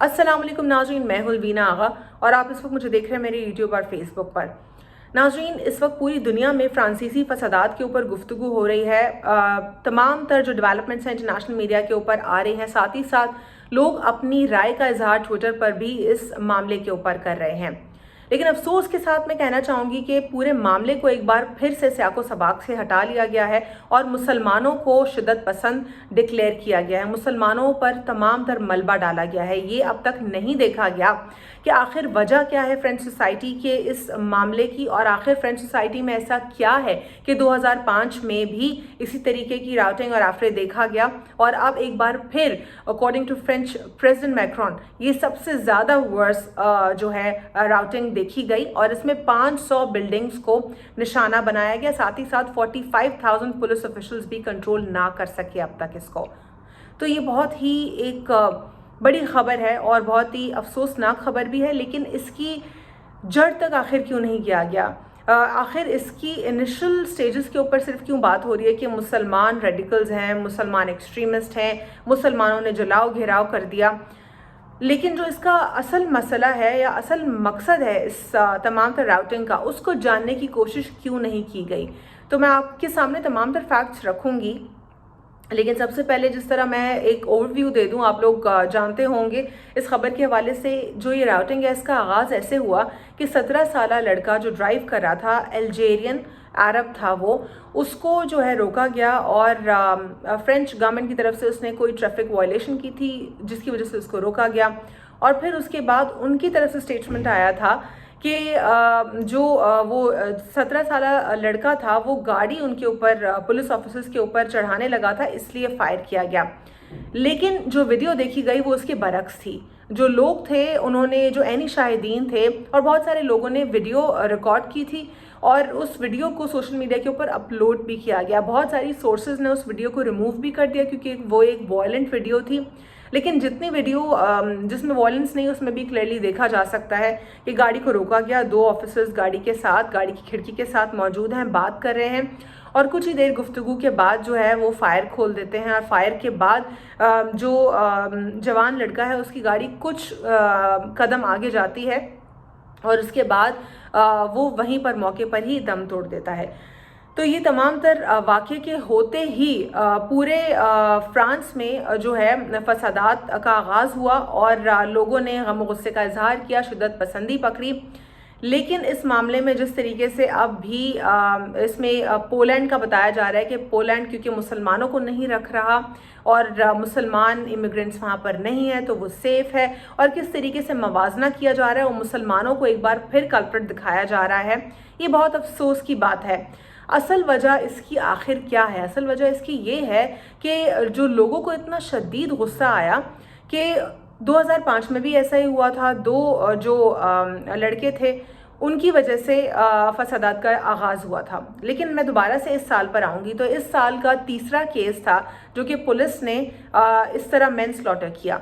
अस्सलाम वालेकुम नाज़रीन, मैं हूं वीना आगा और आप इस वक्त मुझे देख रहे हैं मेरे यूट्यूब और फेसबुक पर। नाज़रीन, इस वक्त पूरी दुनिया में फ्रांसीसी फसादात के ऊपर गुफ्तगू हो रही है। तमाम तर जो डेवलपमेंट्स हैं इंटरनेशनल मीडिया के ऊपर आ रही हैं, साथ ही साथ लोग अपनी राय का इजहार ट्विटर पर भी इस मामले के ऊपर कर रहे हैं। लेकिन अफसोस के साथ मैं कहना चाहूँगी कि पूरे मामले को एक बार फिर से सियाको सबाक से हटा लिया गया है और मुसलमानों को शिद्दत पसंद डिक्लेयर किया गया है। मुसलमानों पर तमाम तर मलबा डाला गया है। ये अब तक नहीं देखा गया कि आखिर वजह क्या है फ्रेंच सोसाइटी के इस मामले की, और आखिर फ्रेंच सोसाइटी में ऐसा क्या है कि 2005 में भी इसी तरीके की राउटिंग और एफरे देखा गया और अब एक बार फिर according to French president Macron ये सबसे ज़्यादा वर्स जो है राउटिंग देखी गई और इसमें 500 बिल्डिंग्स को निशाना बनाया गया। साथ ही साथ 45,000 पुलिस ऑफिशियल्स भी कंट्रोल ना कर सके अब तक इसको। तो ये बहुत ही एक बड़ी खबर है और बहुत ही अफसोसनाक खबर भी है। लेकिन इसकी जड़ तक आखिर क्यों नहीं गया गया? आखिर इसकी इनिशियल स्टेजेस के ऊपर सिर्फ क्यों बात हो रही है कि मुसलमान रेडिकल्स हैं, मुसलमान एक्सट्रीमिस्ट हैं, मुसलमानों ने जलाओ घेराव कर दिया। लेकिन जो इसका असल मसला है या असल मकसद है इस तमाम तर राउटिंग का, उसको जानने की कोशिश क्यों नहीं की गई? तो मैं आपके सामने तमाम तर फैक्ट्स रखूँगी। लेकिन सबसे पहले जिस तरह मैं एक ओवरव्यू दे दूं, आप लोग जानते होंगे इस खबर के हवाले से, जो ये राउटिंग है इसका आगाज़ ऐसे हुआ कि 17 साल लड़का जो ड्राइव कर रहा था, अल्जेरियन अरब था वो, उसको जो है रोका गया और फ्रेंच गवर्नमेंट की तरफ से उसने कोई ट्रैफिक वायलेशन की थी जिसकी वजह से उसको रोका गया। और फिर उसके बाद उनकी तरफ से स्टेटमेंट आया था कि जो वो 17 साल लड़का था वो गाड़ी उनके ऊपर पुलिस ऑफिसर्स के ऊपर चढ़ाने लगा था, इसलिए फायर किया गया। लेकिन जो वीडियो देखी गई वो उसके बरक्स थी। जो लोग थे उन्होंने, जो ऐनी शाहिदीन थे और बहुत सारे लोगों ने वीडियो रिकॉर्ड की थी और उस वीडियो को सोशल मीडिया के ऊपर अपलोड भी किया गया। बहुत सारी सोर्सेज ने उस वीडियो को रिमूव भी कर दिया क्योंकि वो एक वॉयलेंट वीडियो थी। लेकिन जितनी वीडियो जिसमें वॉयलेंस नहीं, उसमें भी क्लियरली देखा जा सकता है कि गाड़ी को रोका गया, 2 ऑफिसर्स गाड़ी के साथ, गाड़ी की खिड़की के साथ मौजूद हैं, बात कर रहे हैं और कुछ ही देर गुफ्तगू के बाद जो है वो फायर खोल देते हैं। और फायर के बाद जो जवान लड़का है उसकी गाड़ी कुछ कदम आगे जाती है और उसके बाद वो वहीं पर मौके पर ही दम तोड़ देता है। तो ये तमाम तर वाक़े के होते ही पूरे फ्रांस में जो है फसादात का आगाज़ हुआ और लोगों ने गम गुस्से का इजहार किया, शिद्दत पसंदी पकड़ी। लेकिन इस मामले में जिस तरीके से अब भी इसमें पोलैंड का बताया जा रहा है कि पोलैंड क्योंकि मुसलमानों को नहीं रख रहा और मुसलमान इमिग्रेंट्स वहाँ पर नहीं है तो वो सेफ़ है, और किस तरीके से मवाजना किया जा रहा है और मुसलमानों को एक बार फिर कल्प्रिट दिखाया जा रहा है, ये बहुत अफसोस की बात है। असल वजह इसकी आखिर क्या है? असल वजह इसकी ये है कि जो लोगों को इतना शदीद गुस्सा आया कि 2005 में भी ऐसा ही हुआ था। 2 जो लड़के थे उनकी वजह से फसादात का आगाज़ हुआ था। लेकिन मैं दोबारा से इस साल पर आऊँगी तो इस साल का तीसरा केस था जो कि पुलिस ने इस तरह मैनस्लॉटर किया,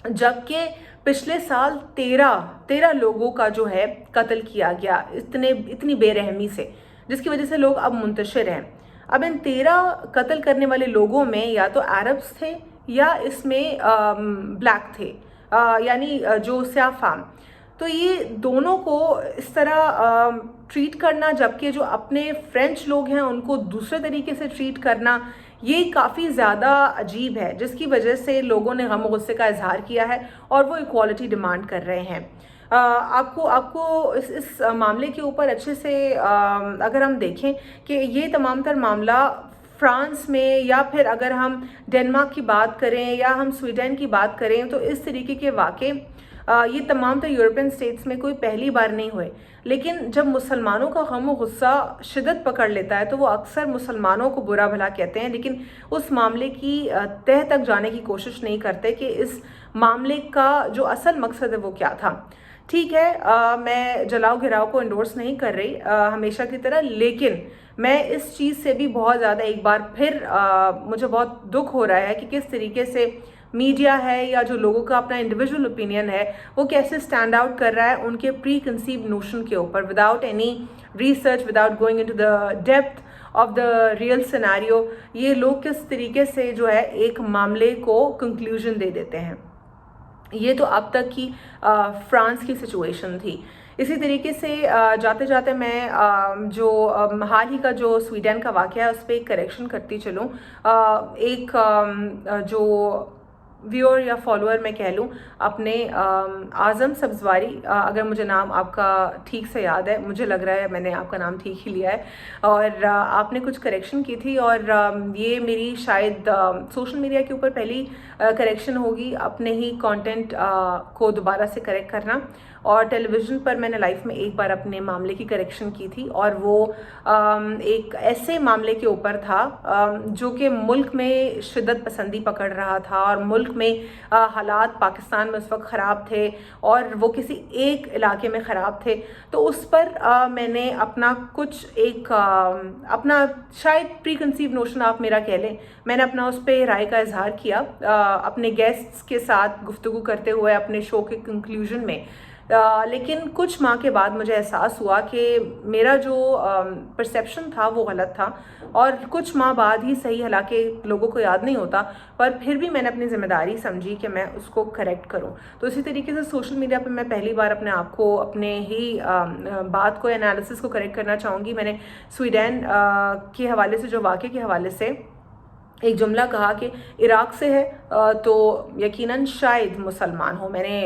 जबकि पिछले साल 13 लोगों का जो है कत्ल किया गया इतनी बेरहमी से, जिसकी वजह से लोग अब मुंतशिर हैं। अब इन 13 कत्ल करने वाले लोगों में या तो अरब्स थे या इसमें ब्लैक थे, यानी जो स्याह फाम। तो ये दोनों को इस तरह ट्रीट करना, जबकि जो अपने फ्रेंच लोग हैं उनको दूसरे तरीके से ट्रीट करना, ये काफ़ी ज़्यादा अजीब है, जिसकी वजह से लोगों ने गम गुस्से का इजहार किया है और वो इक्वालिटी डिमांड कर रहे हैं। आपको इस मामले के ऊपर अच्छे से अगर हम देखें कि ये तमाम तर मामला फ्रांस में, या फिर अगर हम डेनमार्क की बात करें या हम स्वीडन की बात करें, तो इस तरीके के वाक़े ये तमाम तर यूरोपियन स्टेट्स में कोई पहली बार नहीं हुए। लेकिन जब मुसलमानों का गम और गुस्सा शिद्दत पकड़ लेता है तो वो अक्सर मुसलमानों को बुरा भला कहते हैं, लेकिन उस मामले की तह तक जाने की कोशिश नहीं करते कि इस मामले का जो असल मकसद है वो क्या था। ठीक है, मैं जलाओ घिराव को इंडोर्स नहीं कर रही हमेशा की तरह, लेकिन मैं इस चीज़ से भी बहुत ज़्यादा एक बार फिर मुझे बहुत दुख हो रहा है कि किस तरीके से मीडिया है या जो लोगों का अपना इंडिविजुअल ओपिनियन है वो कैसे स्टैंड आउट कर रहा है उनके प्री कंसीव नोशन के ऊपर, without any research, without going into the depth of the real scenario. ये लोग किस तरीके से जो है एक मामले को कंक्लूजन दे देते हैं। یہ تو اب تک کی فرانس کی سچویشن تھی. اسی طریقے سے جاتے جاتے میں جو حال ہی کا جو سویڈن کا واقعہ ہے اس پہ ایک کریکشن کرتی چلوں. ایک جو ویور یا فالوور میں کہہ لوں اپنے اعظم سبزواری، اگر مجھے نام آپ کا ٹھیک سے یاد ہے، مجھے لگ رہا ہے میں نے آپ کا نام ٹھیک ہی لیا ہے، اور آپ نے کچھ کریکشن کی تھی، اور یہ میری شاید سوشل میڈیا کے اوپر پہلی کریکشن ہوگی اپنے ہی کانٹینٹ کو دوبارہ سے کریکٹ کرنا. اور ٹیلی ویژن پر میں نے لائف میں ایک بار اپنے معاملے کی کریکشن کی تھی، اور وہ ایک ایسے معاملے کے اوپر تھا جو کہ ملک میں شدت پسندی پکڑ رہا تھا، اور ملک میں حالات پاکستان میں اس وقت خراب تھے، اور وہ کسی ایک علاقے میں خراب تھے. تو اس پر میں نے اپنا کچھ ایک اپنا شاید پری کنسیو نوشن آپ میرا کہہ لیں، میں نے اپنا اس پہ رائے کا اظہار کیا اپنے گیسٹس کے ساتھ گفتگو کرتے ہوئے اپنے شو کے کنکلوژن میں. لیکن کچھ ماہ کے بعد مجھے احساس ہوا کہ میرا جو پرسیپشن تھا وہ غلط تھا، اور کچھ ماہ بعد ہی صحیح، حالانکہ لوگوں کو یاد نہیں ہوتا، پر پھر بھی میں نے اپنی ذمہ داری سمجھی کہ میں اس کو کریکٹ کروں. تو اسی طریقے سے سوشل میڈیا پہ میں پہلی بار اپنے آپ کو، اپنے ہی بات کو، انالیسس کو کریکٹ کرنا چاہوں گی. میں نے سویڈن کے حوالے سے، جو واقعے کے حوالے سے ایک جملہ کہا کہ عراق سے ہے تو یقیناً شاید مسلمان ہو، میں نے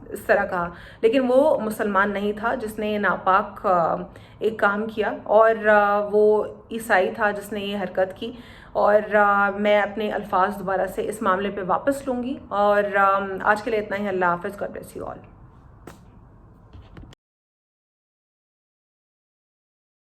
اس طرح کہا، لیکن وہ مسلمان نہیں تھا جس نے یہ ناپاک ایک کام کیا، اور وہ عیسائی تھا جس نے یہ حرکت کی. اور میں اپنے الفاظ دوبارہ سے اس معاملے پہ واپس لوں گی. اور آج کے لیے اتنا ہی. اللہ حافظ. God bless you all.